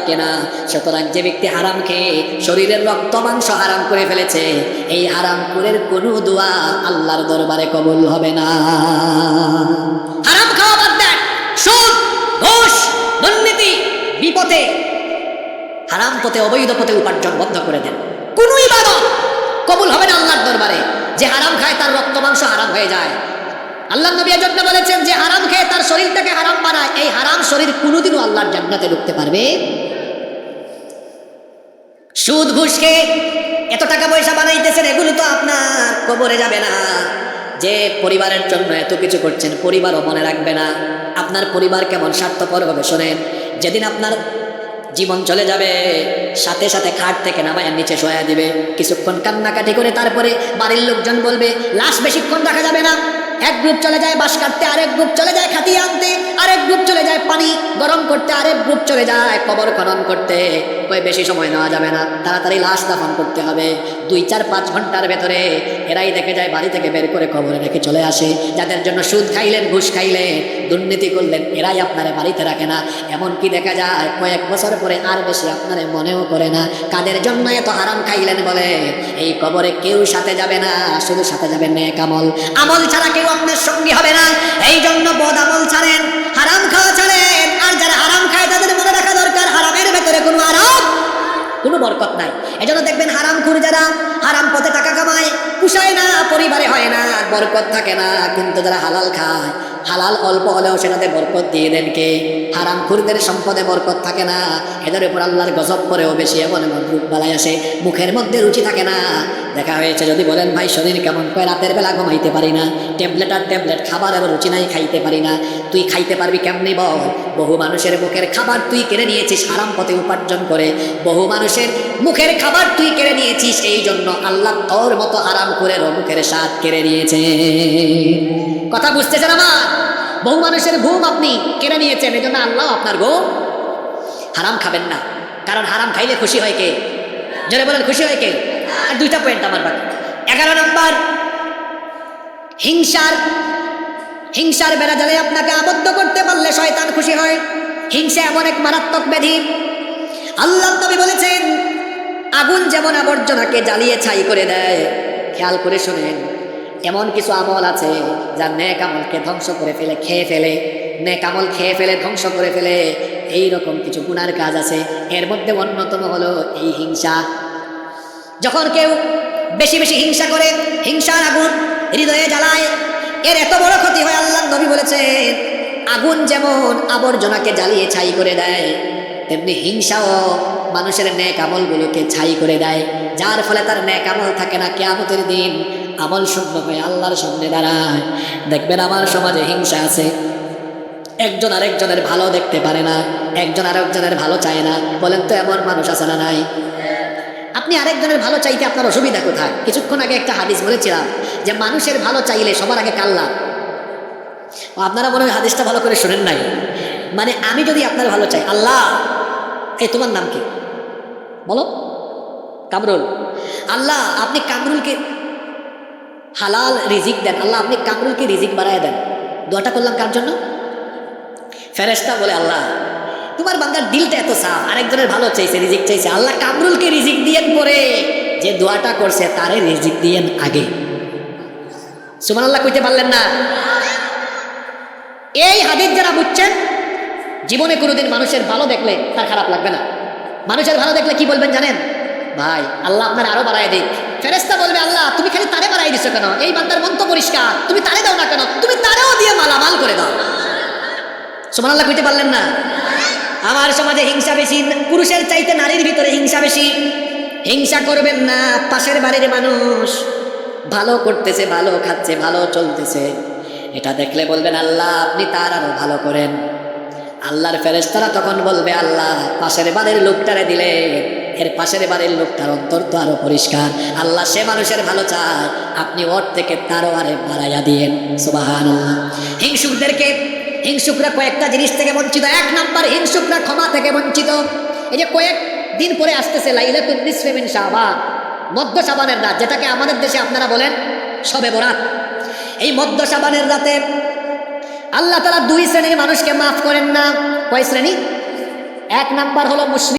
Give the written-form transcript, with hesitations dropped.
কেনা। সুতরাং যে ব্যক্তি হারাম খেয়ে শরীরের রক্ত মাংস হারাম করে ফেলেছে, এই হারাম করে কোনো দোয়া আল্লাহর দরবারে কবুল হবে না। হারাম খাওয়া বাদ দেন, সুদ, ঘুষ, দুর্নীতি, বিপথে, হারাম পথে, অবৈধ পথে উপার্জন বন্ধ করে দেন। কোনো ইবাদত কবুল হবে না আল্লাহর দরবারে। যে হারাম খায় তার রক্ত মাংস হারাম হয়ে যায়। আল্লাহ নবী এজন্য বলেছেন যে হারাম খেয়ে তার শরীরটাকে হারাম বানায়, এই হারাম শরীর কোনোদিনও আল্লাহর জান্নাতে ঢুকতে পারবে। সুদ ঘুষ খেয়ে এত টাকা পয়সা বানাইতেছেন, এগুলো তো আপনার কবরে যাবে না। যে পরিবারের জন্য এত কিছু করছেন, পরিবারও মনে রাখবে না। আপনার পরিবার কেমন স্বার্থপর হবে শোনেন। যেদিন আপনার জীবন চলে যাবে, সাথে সাথে খাট থেকে নামায় নিচে শোয়া দিবে, কিছুক্ষণ কান্নাকাটি করে তারপরে বাড়ির লোকজন বলবে লাশ বেশিক্ষণ রাখা যাবে না। এক গ্রুপ চলে যায় বাঁশ কাটতে, আরেক গ্রুপ চলে যায় খাটিয়ে আনতে, আরেক গ্রুপ চলে যায় পানি গরম করতে, আরেক গ্রুপ চলে যায় কবর খনন করতে। ওই বেশি সময় নেওয়া যাবে না, তাড়াতাড়ি লাশ দাফন করতে হবে। 2-4-5 ঘন্টার ভেতরে এরাই দেখে যায়, বাড়ি থেকে বের করে কবরে রেখে চলে আসে। যাদের জন্য সুদ খাইলেন, ঘুষ খাইলেন, দুর্নীতি করলেন, এরাই আপনারে বাড়িতে রাখে না। এমনকি দেখা যায় কয়েক বছর পরে আর বেশি আপনারে মনেও করে না। কাদের জন্য এত হারাম খাইলেন বলে এই কবরে কেউ সাথে যাবে না, শুধু সাথে যাবে নেক আমল। আমল ছাড়া কেউ আপনার সঙ্গী হবে না। এই জন্য বদ আমল ছাড়েন, হারাম খাওয়া ছাড়েন। আর যারা হারাম খায় তাদের মনে রাখা দরকার হারামের ভেতরে কোনো আরাম, কোনো বরকত নাই। এজন্য দেখবেন হারামখোর যারা হারাম পথে টাকা কামায়, পুষায় না, পরিবারে হয় না, বরকত থাকে না। কিন্তু যারা হালাল খায়, হালাল অল্প হলেও সেটাতে বরকত দিয়ে দেন কে? হারামখোরদের সম্পদে বরকত থাকে না, এদের উপর আল্লাহর গজব পরেও বেশি। এমন এমন রূপ বালাই আসে, মুখের মধ্যে রুচি থাকে না। দেখা হয়েছে যদি বলেন ভাই শরীর কেমন, কয় রাতের বেলা ঘুমাইতে পারি না, ট্যাবলেট আর ট্যাবলেট, খাবারের রুচি নাই, খাইতে পারি না। তুই খাইতে পারবি কেমনি বল? বহু মানুষের মুখের খাবার তুই কেড়ে নিয়েছিস হারাম পথে উপার্জন করে। বহু মানুষের মুখের খাবার তুই কেড়ে নিয়েছিস, এই জন্য আল্লাহ তোর মতো হারাম করে মুখের স্বাদ কেড়ে নিয়েছে। কথা বুঝতেছেন আমার? বহু মানুষের ঘুম আপনি কেড়ে নিয়েছেন, এই জন্য আল্লাহ আপনার ঘুম। হারাম খাবেন না, কারণ হারাম খাইলে খুশি হয় কে? জোরে বলেন, খুশি হয় কে? আর 2টা পয়েন্ট আমার বাকি। 11 নম্বর, হিংসার বেড়াজালে আপনাকে আবদ্ধ করতে পারলে শয়তান খুশি হয়। হিংসা এমন এক মারাত্মক ব্যাধি। আল্লাহ নবী বলেছেন আগুন যেমন আবর্জনাকে জ্বালিয়ে ছাই করে দেয়, খেয়াল করে শোনেন, এমন কিছু আমল আছে যা নেক আমলকে ধ্বংস করে ফেলে, খেয়ে ফেলে। নেক আমল খেয়ে ফেলে, ধ্বংস করে ফেলে। এই রকম কিছু গুনার কাজ আছে, এর মধ্যে অন্যতম হলো এই হিংসা। যখন কেউ বেশি বেশি হিংসা করে, হিংসার আগুন হৃদয়ে জ্বালায়, এর এত বড় ক্ষতি হয়। আল্লাহ নবী বলেছেন আগুন যেমন আবর্জনাকে জ্বালিয়ে ছাই করে দেয়, তেমনি হিংসাও মানুষের নেক আমলগুলোকে ছাই করে দেয়, যার ফলে তার নেক আমল থাকে না। কিয়ামতের দিন আমল শূন্য হয়ে আল্লাহর সামনে দাঁড়ায়। দেখবেন আমার সমাজে হিংসা আছে, একজন আরেকজনের ভালো দেখতে পারে না, একজন আরেকজনের ভালো চায় না। বলেন তো এমন মানুষ আছে না নাই? আপনি আরেকজনের ভালো চাইতে আপনার অসুবিধা কোথায়? কিছুক্ষণ আগে একটা হাদিস বলেছিলাম যে মানুষের ভালো চাইলে সবার আগে কার লাভ? আপনারা মনে হয় হাদিসটা ভালো করে শোনেন নাই। মানে আমি যদি আপনার ভালো চাই, আল্লাহ এই তোমার নাম কি বলো? কামরুল। আল্লাহ আপনি কামরুলকে হালাল রিজিক দেন, আল্লাহ আপনি কামরুলকে রিজিক বাড়ায় দেন। দোয়াটা করলাম কার জন্য? ফেরেশতা বলে আল্লাহ তোমার বান্দার দিলটা এত সাফ, আরেকজনের ভালো চাইছে, রিজিক চাইছে, আল্লাহ কামরুলকে রিজিক দিয়েন পরে, যে দোয়াটা করছে তারে রিজিক দিয়েন আগে। সুবহানাল্লাহ কইতে পারলেন না? এই হাদিস যারা বুঝছেন, জীবনে কোনোদিন মানুষের ভালো দেখলে তার খারাপ লাগবে না। মানুষের ভালো দেখলে কি বলবেন জানেন? ভাই আল্লাহ আপনার আরো বাড়ায় দিক। ফেরেশতা বলবে আল্লাহ তুমি খালি তারে বাড়াই দিছো কেন? এই বান্দার মন তো পরিষ্কার, তুমি তারে দাও না কেন? তুমি তারেও দিয়ে মালামাল করে দাও। সুবহানাল্লাহ কইতে পারলেন না? আমার সমাজে হিংসা বেশি, পুরুষের চাইতে নারীর ভিতরে হিংসা বেশি। হিংসা করবেন না। পাশের বাড়ির মানুষ ভালো করতেছে, ভালো খাচ্ছে, ভালো চলতেছে, এটা দেখলে বলবেন আল্লাহ আপনি তার আরো ভালো করেন। আল্লাহর ফেরেশতারা তখন বলবে আল্লাহ পাশের বাড়ির লোকটারে দিলে, এর পাশের বাড়ির লোকটার অন্তর তো আরো পরিষ্কার, আল্লাহ সে মানুষের ভালো চায়, আপনি ওর থেকে তারও আরে বাড়াইয়া দিয়েন। সুবহানাল্লাহ। হিংসুকরা কয়েকটা জিনিস থেকে বঞ্চিত। 1 নাম্বার, হিংসুকরা ক্ষমা থেকে বঞ্চিত। এই যে কয়েক দিন পরে আসতেছে লাইলাতুন নিসফি মিন শাবান, মধ্য শাবানের রাত, যেটাকে আমাদের দেশে আপনারা বলেন শবে বরাত। এই মধ্য শাবানের রাতে আল্লাহ তাআলা 2 শ্রেণীর মানুষকে মাফ করেন না। কয় শ্রেণী? এক নাম্বার হলো মুশরিক।